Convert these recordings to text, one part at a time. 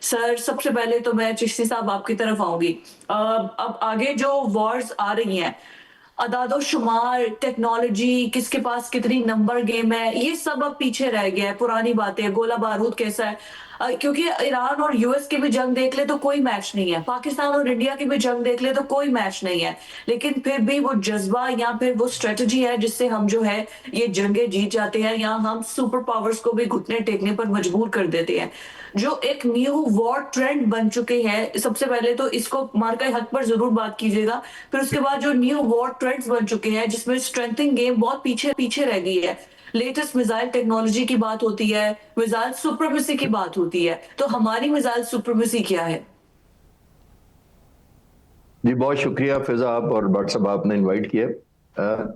Sir, सबसे पहले तो मैं चिश्ती साहब आपकी तरफ आऊँगी। अब आगे जो वॉर्स आ रही हैं, अदादो-शुमार, टेक्नोलॉजी, किसके पास कितनी नंबर गेम है, ये सब अब पीछे रह गया है, पुरानी बातें, गोला-बारूद कैसा है। क्योंकि ईरान और यूएस की भी जंग देख ले तो कोई मैच नहीं है, पाकिस्तान और इंडिया की भी जंग देख ले तो कोई मैच नहीं है। लेकिन फिर भी वो जज़्बा या फिर वो स्ट्रैटेजी है जिससे हम जो है ये जंगें जीत जाते हैं या हम सुपर पावर्स को भी घुटने टेकने पर मजबूर कर देते हैं। जो एक न्यू वॉर ट्रेंड बन चुके हैं, सबसे पहले तो इसको मार्का हक पर ज़रूर बात कीजिएगा। फिर उसके बाद जो न्यू वॉर ट्रेंड्स बन चुके हैं, जिसमें स्ट्रेंथिंग गेम बहुत पीछे पीछे रह गई है। लेटेस्ट मिसाइल टेक्नोलॉजी की बात होती है, मिसाइल सुप्रीमेसी की बात होती है, तो हमारी मिसाइल सुप्रीमेसी क्या है? जी बहुत शुक्रिया फिजा आप और भट्ट साहब आपने इनवाइट किया।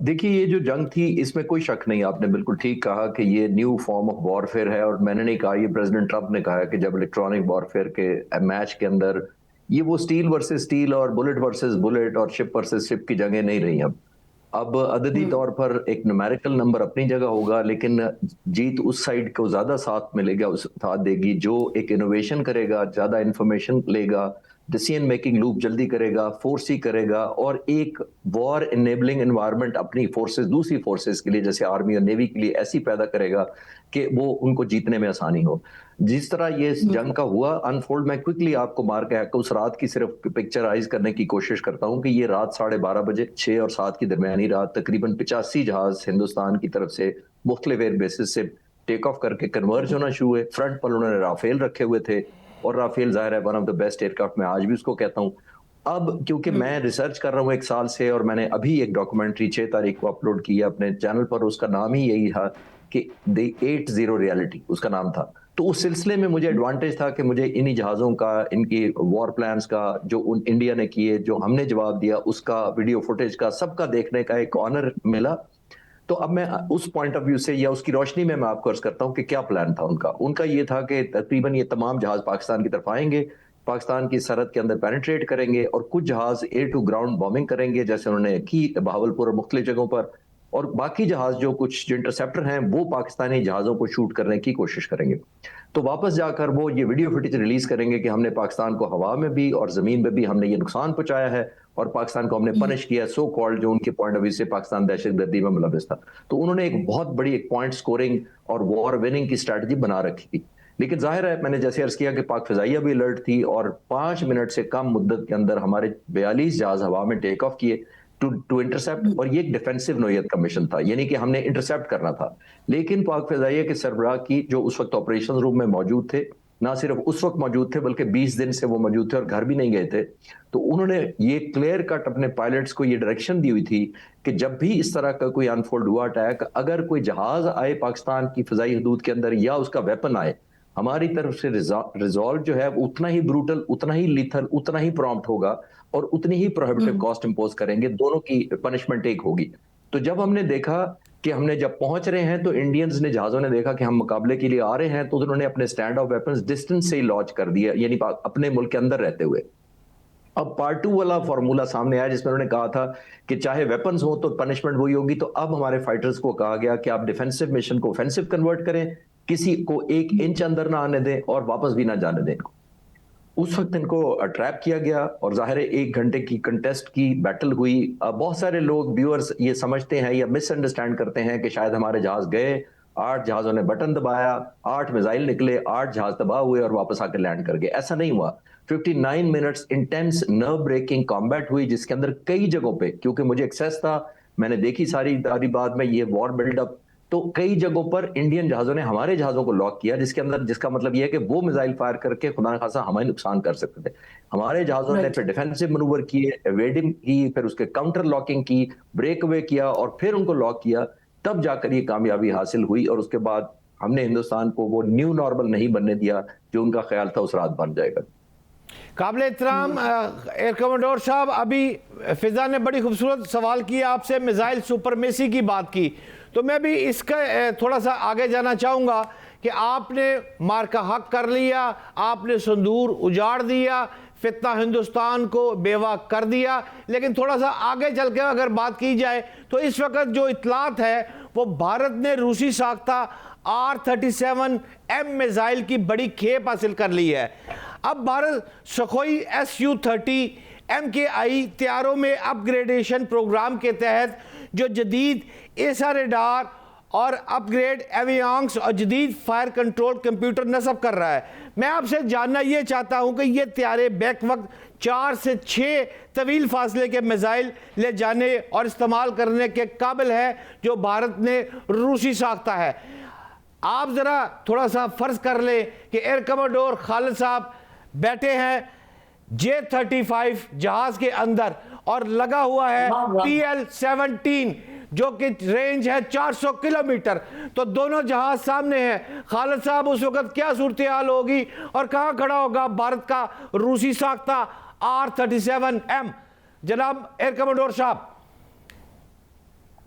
देखिए ये जो जंग थी इसमें कोई शक नहीं, आपने बिल्कुल ठीक कहा कि ये न्यू फॉर्म ऑफ वॉरफेयर है। और मैंने नहीं कहा, ये प्रेसिडेंट ट्रंप ने कहा कि जब इलेक्ट्रॉनिक वॉरफेयर के मैच के अंदर ये वो स्टील वर्सेस स्टील और बुलेट वर्सेस बुलेट और शिप वर्सेस शिप की जंगें नहीं रही। अब अददी तौर पर एक न्यूमेरिकल नंबर अपनी जगह होगा, लेकिन जीत उस साइड को ज्यादा साथ मिलेगा, उस साथ देगी जो एक इनोवेशन करेगा, ज्यादा इंफॉर्मेशन लेगा, डिसीजन मेकिंग लूप जल्दी करेगा, फोर्स ही करेगा और एक वॉर इनेबलिंग एनवायरनमेंट अपनी फोर्सेस दूसरी फोर्सेस के लिए जैसे आर्मी और नेवी के लिए ऐसी पैदा करेगा कि वो उनको जीतने में आसानी हो। जिस तरह ये जंग का हुआ अनफोल्ड, मैं क्विकली आपको मार के उस रात की सिर्फ पिक्चराइज करने की कोशिश करता हूं कि ये रात 12:30 बजे 6 और 7 की दरमियानी रात तकरीबन 85 जहाज हिंदुस्तान की तरफ से मुख्तलिफ एयर बेसिस से टेक ऑफ करके कन्वर्ज होना शुरू हुए। फ्रंट पर उन्होंने राफेल रखे हुए थे और राफेल जाहिर है one of the best aircraft, मैं आज भी उसको कहता हूं। अब क्योंकि मैं रिसर्च कर रहा हूं एक साल से और मैंने अभी एक डॉक्यूमेंट्री 6 तारीख को अपलोड की है अपने चैनल पर, उसका नाम ही यही था कि द 80 रियलिटी उसका नाम था। तो उस सिलसिले में मुझे एडवांटेज था कि मुझे इन्हीं जहाज़ों का, इनकी वॉर प्लान्स का जो उन इंडिया ने किए, जो हमने जवाब दिया उसका, वीडियो फुटेज का, सबका देखने का एक ऑनर मिला। तो अब मैं उस पॉइंट ऑफ व्यू से या उसकी रोशनी में मैं आपको अर्ज करता हूं कि क्या प्लान था उनका। उनका ये था कि तकरीबन ये तमाम जहाज पाकिस्तान की तरफ आएंगे, पाकिस्तान की सरहद के अंदर पेनिट्रेट करेंगे और कुछ जहाज एयर टू ग्राउंड बॉम्बिंग करेंगे जैसे उन्होंने की बहावलपुर और मुख्तलिफ जगहों पर, और बाकी जहाज जो कुछ जो इंटरसेप्टर हैं वो पाकिस्तानी जहाजों को शूट करने की कोशिश करेंगे। तो वापस जाकर वो ये वीडियो फुटेज रिलीज करेंगे कि हमने पाकिस्तान को हवा में भी और जमीन में भी हमने ये नुकसान पहुंचाया है और पाकिस्तान को हमने पनिश किया, सो कॉल्ड जो उनके पॉइंट ऑफ व्यू से पाकिस्तान दहशतगर्दी में मुलविस था। तो उन्होंने एक बहुत बड़ी एक पॉइंट स्कोरिंग और वॉर विनिंग की स्ट्रैटेजी बना रखी थी। लेकिन जाहिर है मैंने जैसे अर्ज किया कि पाक फिजाइया भी अलर्ट थी और 5 मिनट से कम मुद्दत के अंदर हमारे 42 जहाज हवा में टेक ऑफ किए टू इंटरसेप्ट। और ये एक डिफेंसिव नोयत का मिशन था, यानी कि हमने इंटरसेप्ट करना था। लेकिन पाक फिजाइया के सरबराह की जो उस वक्त ऑपरेशन रूम में मौजूद थे, ना सिर्फ उस वक्त मौजूद थे बल्कि 20 दिन से वो मौजूद थे और घर भी नहीं गए थे। तो उन्होंने ये क्लियर कट अपने पायलट्स को ये डायरेक्शन दी हुई थी कि जब भी इस तरह का कोई अनफोल्ड हुआ अटैक, अगर कोई जहाज आए पाकिस्तान की फिजाई हदूद के अंदर या उसका वेपन आए, हमारी तरफ से रिजॉल्व जो है उतना ही ब्रूटल, उतना ही लीथल, उतना ही प्रॉम्प्ट होगा और उतनी ही प्रोहिबिटिव कॉस्ट इंपोज करेंगे, दोनों की पनिशमेंट एक होगी। तो जब हमने देखा कि हमने जब पहुंच रहे हैं तो इंडियंस ने, जहाजों ने देखा कि हम मुकाबले के लिए आ रहे हैं, तो उन्होंने अपने स्टैंड ऑफ वेपन्स डिस्टेंस से ही लॉन्च कर दिया, यानी अपने मुल्क के अंदर रहते हुए। अब पार्ट 2 वाला फॉर्मूला सामने आया जिसमें उन्होंने कहा था कि चाहे वेपन्स हो तो पनिशमेंट वही होगी। तो अब हमारे फाइटर्स को कहा गया कि आप डिफेंसिव मिशन को ऑफेंसिव कन्वर्ट करें, किसी को 1 इंच अंदर ना आने दें और वापस भी ना जाने दें इनको। उस वक्त इनको ट्रैप किया गया और जाहिर है 1 घंटे की कंटेस्ट की बैटल हुई। बहुत सारे लोग व्यूअर्स ये समझते हैं या मिसअंडरस्टैंड करते हैं कि शायद हमारे जहाज गए, 8 जहाजों ने बटन दबाया, 8 मिसाइल निकले, 8 जहाज तबाह हुए और वापस आकर लैंड कर गए। ऐसा नहीं हुआ। 59 minutes intense nerve breaking combat हुई जिसके अंदर कई जगहों पे, क्योंकि मुझे एक्सेस था, मैंने देखी सारी बात में ये वॉर बिल्डअप, तो कई जगहों पर इंडियन जहाजों ने हमारे जहाजों को लॉक किया, जिसके अंदर, जिसका मतलब यह है कि वो मिसाइल फायर करके खुदा न खासा हमें नुकसान कर सकते थे। हमारे जहाजों ने फिर डिफेंसिव मनूवर किए, एवेडिंग की, फिर उसके काउंटर लॉकिंग की, ब्रेक अवे किया और फिर उनको लॉक किया, तब जाकर ये कामयाबी हासिल हुई। और उसके बाद हमने हिंदुस्तान को वो न्यू नॉर्मल नहीं बनने दिया जो उनका ख्याल था उस रात बन जाएगा। काबिल एहतराम एयर कमांडोर साहब, अभी फिजा ने बड़ी खूबसूरत सवाल किया आपसे, मिसाइल सुपरमेसी की बात की, तो मैं भी इसका थोड़ा सा आगे जाना चाहूँगा कि आपने मार्का हक कर लिया, आपने संदूर उजाड़ दिया, फितना हिंदुस्तान को बेवा कर दिया, लेकिन थोड़ा सा आगे चल के अगर बात की जाए तो इस वक्त जो इतलात है वो भारत ने रूसी साख्ता R-37M मिसाइल की बड़ी खेप हासिल कर ली है। अब भारत सुखोई Su-30 MKI तैयारों में अपग्रेडेशन प्रोग्राम के तहत जो जदीद एसा रेडार और अपग्रेड एवियंग्स और जदीद फायर कंट्रोल कंप्यूटर नस्ब कर रहा है। मैं आपसे जानना ये चाहता हूं कि ये तैयारे बैक वक्त 4 से 6 तवील फासले के मिसाइल ले जाने और इस्तेमाल करने के काबिल है जो भारत ने रूसी साख्ता है। आप ज़रा थोड़ा सा फ़र्ज़ कर लें कि एयर कमोडोर खालिद साहब बैठे हैं J-35 जहाज़ के अंदर और लगा हुआ है PL-17 जो कि रेंज है 400 किलोमीटर। तो दोनों जहाज सामने हैं। खालिद साहब, उस वक्त क्या सूरत हाल होगी और कहां खड़ा होगा भारत का रूसी साख्ता R-37M? जनाब एयर कमोडोर साहब।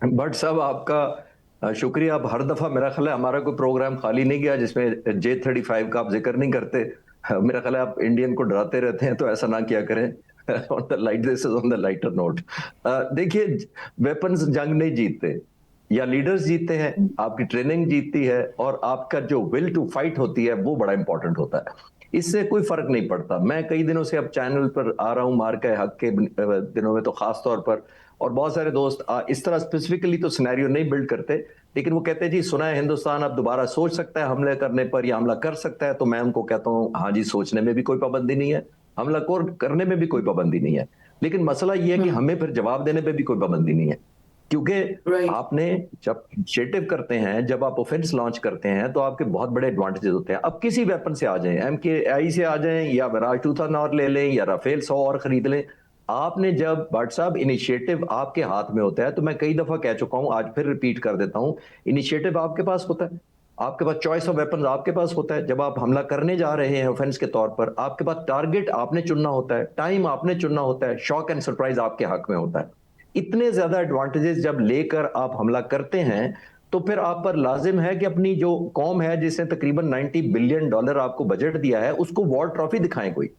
भट्ट साहब, आपका शुक्रिया। आप हर दफा मेरा ख्याल है हमारा कोई प्रोग्राम खाली नहीं गया जिसमें J-35 का आप जिक्र नहीं करते। मेरा ख्याल है आप इंडियन को डराते रहते हैं, तो ऐसा ना किया करें। on the light, this is on the lighter note. देखिए, वेपन्स जंग नहीं जीतते, या लीडर्स जीतते हैं, आपकी ट्रेनिंग जीतती है और आपका जो विल टू फाइट होती है वो बड़ा इंपॉर्टेंट होता है। इससे कोई फर्क नहीं पड़ता। मैं कई दिनों से अब चैनल पर आ रहा हूँ मार्का हक के दिनों में तो खास तौर पर, और बहुत सारे दोस्त इस तरह स्पेसिफिकली तो सिनेरियो नहीं बिल्ड करते, लेकिन वो कहते हैं जी सुना है हिंदुस्तान अब दोबारा सोच सकता है हमले करने पर या हमला कर सकता है। तो मैं उनको कहता हूँ हाँ जी, सोचने में भी कोई पाबंदी नहीं है, हमला करने में भी कोई पाबंदी नहीं है, लेकिन मसला ये है कि हमें फिर जवाब देने पे भी कोई पाबंदी नहीं है। क्योंकि आपने जब इनिशिएटिव करते हैं, जब आप ऑफेंस लॉन्च करते हैं, तो आपके बहुत बड़े एडवांटेजेस होते हैं। अब किसी वेपन से आ जाएं, MKI से आ जाएं या मिराज 2000 और ले लें या राफेल 100 और खरीद लें, आपने जब भट्ट साहब इनिशिएटिव आपके हाथ में होता है, तो मैं कई दफा कह चुका हूं, आज फिर रिपीट कर देता हूं, इनिशिएटिव आपके पास होता है, आपके पास चॉइस ऑफ वेपन्स आपके पास होता है। जब आप हमला करने जा रहे हैं ऑफेंस के तौर पर, आपके पास टारगेट आपने चुनना होता है, टाइम आपने चुनना होता है, शॉक एंड सरप्राइज आपके हक में होता है। इतने ज्यादा एडवांटेजेस जब लेकर आप हमला करते हैं, तो फिर आप पर लाजिम है कि अपनी जो कौम है जिसने तकरीबन $90 बिलियन आपको बजट दिया है, उसको वॉर ट्रॉफी दिखाएं कोई।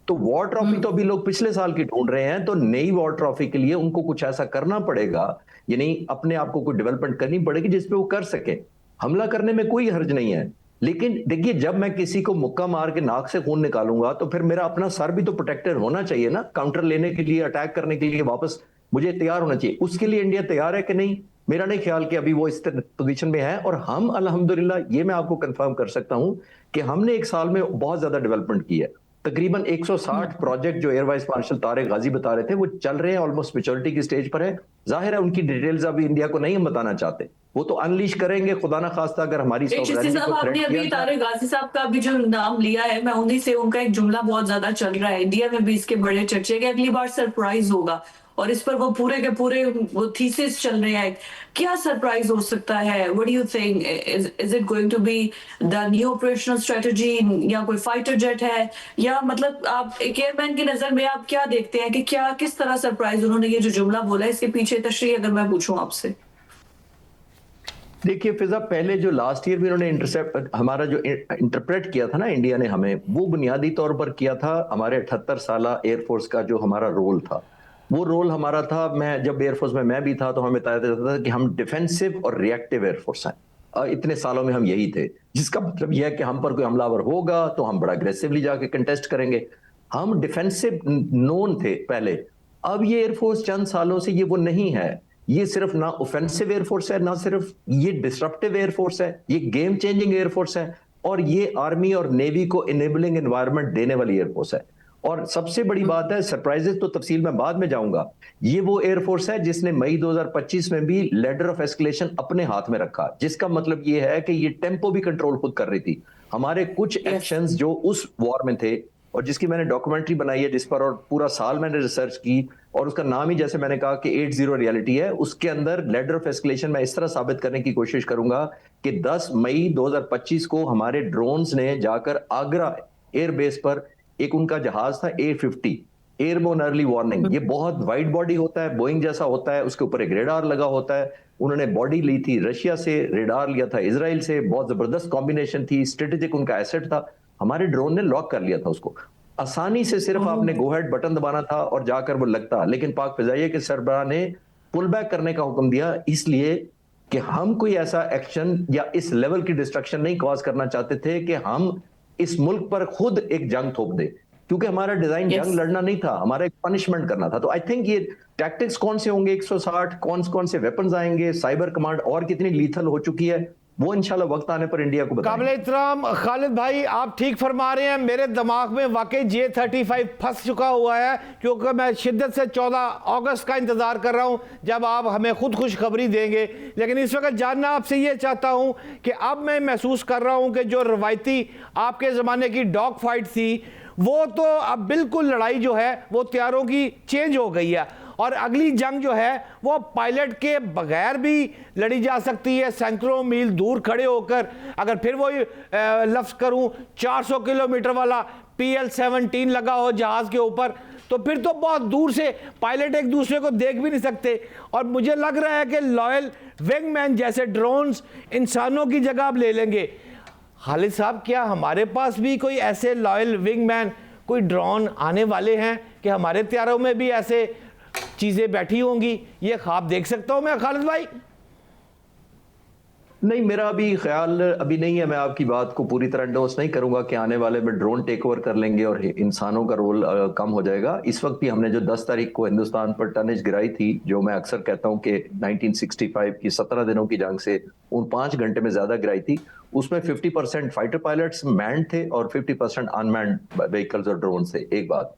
तो वॉर ट्रॉफी तो अभी लोग पिछले साल की ढूंढ रहे हैं, तो नई वॉर ट्रॉफी के लिए उनको कुछ ऐसा करना पड़ेगा, यानी अपने आप को कोई डेवलपमेंट करनी पड़ेगी जिसपे वो कर सके। हमला करने में कोई हर्ज नहीं है, लेकिन देखिए जब मैं किसी को मुक्का मार के नाक से खून निकालूंगा तो फिर मेरा अपना सर भी तो प्रोटेक्टेड होना चाहिए ना, काउंटर लेने के लिए, अटैक करने के लिए वापस मुझे तैयार होना चाहिए। उसके लिए इंडिया तैयार है कि नहीं? मेरा नहीं ख्याल कि अभी वो इस पोजीशन में है। और हम अल्हम्दुलिल्लाह ये मैं आपको कंफर्म कर सकता हूं कि हमने एक साल में बहुत ज्यादा डेवलपमेंट की है। तकरीबन 160 प्रोजेक्ट जो एयर वाइस मार्शल तारिक गाजी बता रहे थे वो चल रहे हैं, ऑलमोस्ट मैच्योरिटी की स्टेज पर है। जाहिर है उनकी डिटेल्स अभी इंडिया को नहीं हम बताना चाहते, वो तो अनलीश करेंगे खुदा ना खास्ता अगर हमारी आपने अभी तारिक गाजी साहब का भी जो नाम लिया है, मैं उन्हीं से, उनका एक जुमला बहुत ज्यादा चल रहा है इंडिया में भी इसके बड़े चर्चे के, अगली बार सरप्राइज होगा, और इस पर वो पूरे के पूरे वो थीसिस चल रहे हैं। क्या सरप्राइज हो सकता है? What do you think? Is it going to be the new operational strategy, या कोई फाइटर जेट है, या मतलब आप एक एयरमैन की नजर में आप क्या देखते हैं कि क्या किस तरह सरप्राइज उन्होंने ये जो जुमला बोला है, इसके पीछे तशरीह अगर मैं पूछूं आपसे? देखिए फिजा, पहले जो लास्ट ईयर भी उन्होंने इंटरसेप्ट हमारा जो इंटरप्रेट किया था ना इंडिया ने हमें, वो बुनियादी तौर पर किया था हमारे 78 साल एयरफोर्स का जो हमारा रोल था। वो रोल हमारा था, मैं जब एयरफोर्स में मैं भी था तो हमें बताया जाता था कि हम डिफेंसिव और रिएक्टिव एयरफोर्स हैं। इतने सालों में हम यही थे, जिसका मतलब यह है कि हम पर कोई हमलावर होगा तो हम बड़ा अग्रेसिवली जाके कंटेस्ट करेंगे। हम डिफेंसिव नोन थे पहले। अब ये एयरफोर्स चंद सालों से ये वो नहीं है। ये सिर्फ ना ऑफेंसिव एयरफोर्स है, ना सिर्फ ये डिसरप्टिव एयरफोर्स है, ये गेम चेंजिंग एयरफोर्स है, और ये आर्मी और नेवी को इनेबलिंग एनवायरनमेंट देने वाली एयरफोर्स है। और सबसे बड़ी बात है, सरप्राइजेस तो तफसील में बाद में जाऊंगा, ये वो एयरफोर्स है जिसने मई 2025 में भी लेडर ऑफ एस्केलेशन अपने हाथ में रखा, जिसका मतलब ये है कि ये टेम्पो भी कंट्रोल खुद कर रही थी। हमारे कुछ एक्शंस जो उस वॉर में थे और जिसकी मैंने डॉक्यूमेंट्री बनाई है जिस पर, और पूरा साल मैंने रिसर्च की, और उसका नाम ही जैसे मैंने कहा कि 80 रियलिटी है, उसके अंदर लेडर ऑफ एस्केलेशन मैं इस तरह साबित करने की कोशिश करूंगा कि 10 मई 2025 को हमारे ड्रोन्स ने जाकर आगरा एयरबेस पर, एक उनका जहाज था A-50 एयरबोर्न अर्ली वार्निंग, ये बहुत वाइड बॉडी होता है, बोइंग जैसा होता है, उसके ऊपर एक रेडार लगा होता है। उन्होंने बॉडी ली थी रशिया से, रेडार लिया था इजराइल से, बहुत जबरदस्त कॉम्बिनेशन थी, स्ट्रेटेजिक उनका एसेट था। हमारे ड्रोन ने लॉक कर लिया था उसको, आसानी से सिर्फ आपने गो हेड बटन दबाना था और जाकर वो लगता। लेकिन पाक फिजाइया के सरबराह ने पुल बैक करने का हुक्म दिया, इसलिए कि हम कोई ऐसा एक्शन या इस लेवल की डिस्ट्रक्शन नहीं कॉज करना चाहते थे कि हम इस मुल्क पर खुद एक जंग थोप दे, क्योंकि हमारा डिजाइन Yes. जंग लड़ना नहीं था, हमारा एक पनिशमेंट करना था। तो आई थिंक ये टैक्टिक्स कौन से होंगे, 160 कौन से वेपन्स आएंगे, साइबर कमांड और कितनी लीथल हो चुकी है, वो इंशाल्लाह वक्त आने पर इंडिया को बताएंगे। काबिल एहतराम खालिद भाई, आप ठीक फरमा रहे हैं। मेरे दिमाग में वाकई J-35 फंस चुका हुआ है, क्योंकि मैं शिद्दत से 14 अगस्त का इंतज़ार कर रहा हूं जब आप हमें खुद खुशखबरी देंगे। लेकिन इस वक्त जानना आपसे ये चाहता हूं कि अब मैं महसूस कर रहा हूं कि जो रवायती आपके ज़माने की डॉग फाइट थी, वो तो अब बिल्कुल लड़ाई जो है वो तैयारों की चेंज हो गई है, और अगली जंग जो है वो पायलट के बगैर भी लड़ी जा सकती है, सैकड़ों मील दूर खड़े होकर। अगर फिर वो लफ्ज़ करूं 400 किलोमीटर वाला PL-17 लगा हो जहाज़ के ऊपर, तो फिर तो बहुत दूर से पायलट एक दूसरे को देख भी नहीं सकते। और मुझे लग रहा है कि लॉयल विंगमैन जैसे ड्रोन्स इंसानों की जगह अब ले लेंगे। खालिद साहब, क्या हमारे पास भी कोई ऐसे लॉयल विंगमैन, कोई ड्रोन आने वाले हैं कि हमारे तैयारों में भी ऐसे चीजें बैठी होंगी? ये ख्वाब देख सकता हूं मैं खालिद भाई? नहीं, मेरा अभी ख्याल अभी नहीं है। मैं आपकी बात को पूरी तरह एंडोर्स नहीं करूंगा कि आने वाले में ड्रोन टेक ओवर कर लेंगे और इंसानों का रोल कम हो जाएगा। इस वक्त भी हमने जो 10 तारीख को हिंदुस्तान पर टनेज गिराई थी, जो मैं अक्सर कहता हूं कि 1965 की 17 दिनों की जंग से उन 5 घंटे में ज्यादा गिराई थी, उसमें 50% फाइटर पायलट्स मैंड थे और 50% अनमैंड व्हीकल्स और ड्रोन थे। एक बात।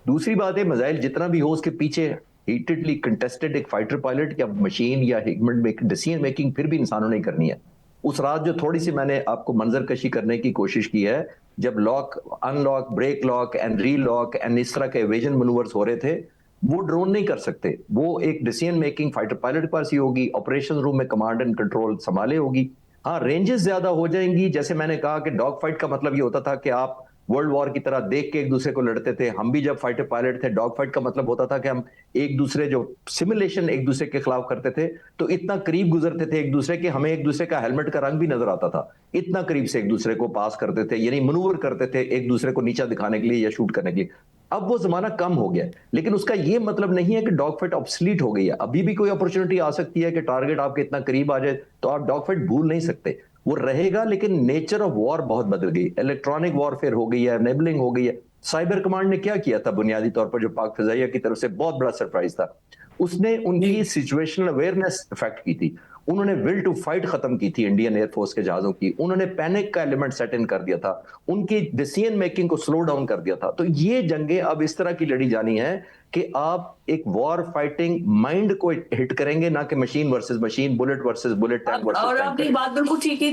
दूसरी बात है, मिसाइल जितना भी हो उसके पीछे हीटेडली कंटेस्टेड एक फाइटर पायलट या मशीन या डिसीजन मेकिंग फिर भी इंसानों ने करनी है। उस रात जो थोड़ी सी मैंने आपको मंजर कशी करने की कोशिश की है, जब lock unlock break lock and relock and इस तरह के एवेजन मनूवर्स हो रहे थे, वो ड्रोन नहीं कर सकते। वो एक डिसीजन मेकिंग फाइटर पायलट के पास ही होगी, ऑपरेशन रूम में कमांड एंड कंट्रोल संभाले होगी। हाँ, रेंजेस ज्यादा हो जाएंगी। जैसे मैंने कहा कि डॉग फाइट का मतलब ये होता था कि आप वर्ल्ड वॉर की तरह देख के एक दूसरे को लड़ते थे। हम भी जब फाइटर पायलट थे, डॉग फाइट का मतलब होता था कि हम एक दूसरे जो सिमुलेशन एक दूसरे के खिलाफ करते थे, तो इतना करीब गुजरते थे एक दूसरे के, हमें एक दूसरे का हेलमेट का रंग भी नजर आता था। इतना करीब से एक दूसरे को पास करते थे, यानी मनूवर करते थे एक दूसरे को नीचा दिखाने के लिए या शूट करने के लिए। अब वो जमाना कम हो गया, लेकिन उसका ये मतलब नहीं है कि डॉग फाइट ऑब्सलीट हो गई है। अभी भी कोई अपॉर्चुनिटी आ सकती है कि टारगेट आपके इतना करीब आ जाए तो आप डॉग फाइट भूल नहीं सकते, वो रहेगा। लेकिन नेचर ऑफ वॉर बहुत बदल गई, इलेक्ट्रॉनिक वॉरफेयर हो गई है, एनेबलिंग हो गई है। साइबर कमांड ने क्या किया था बुनियादी तौर पर, जो पाक फिजाइया की तरफ से बहुत बड़ा सरप्राइज था, उसने उनकी सिचुएशनल अवेयरनेस इफेक्ट की थी। उन्होंने विल टू फाइट खत्म की थी इंडियन एयरफोर्स के जहाजों की। उन्होंने पैनिक का एलिमेंट सेट इन कर दिया था, उनकी डिसीजन मेकिंग को स्लो डाउन कर दिया था। तो ये जंगें अब इस तरह की लड़ी जानी है कि आप एक वॉर फाइटिंग माइंड को हिट करेंगे, ना कि machine versus machine, bullet versus bullet, tank versus और टैंक। आपकी बात बिल्कुल ठीक है।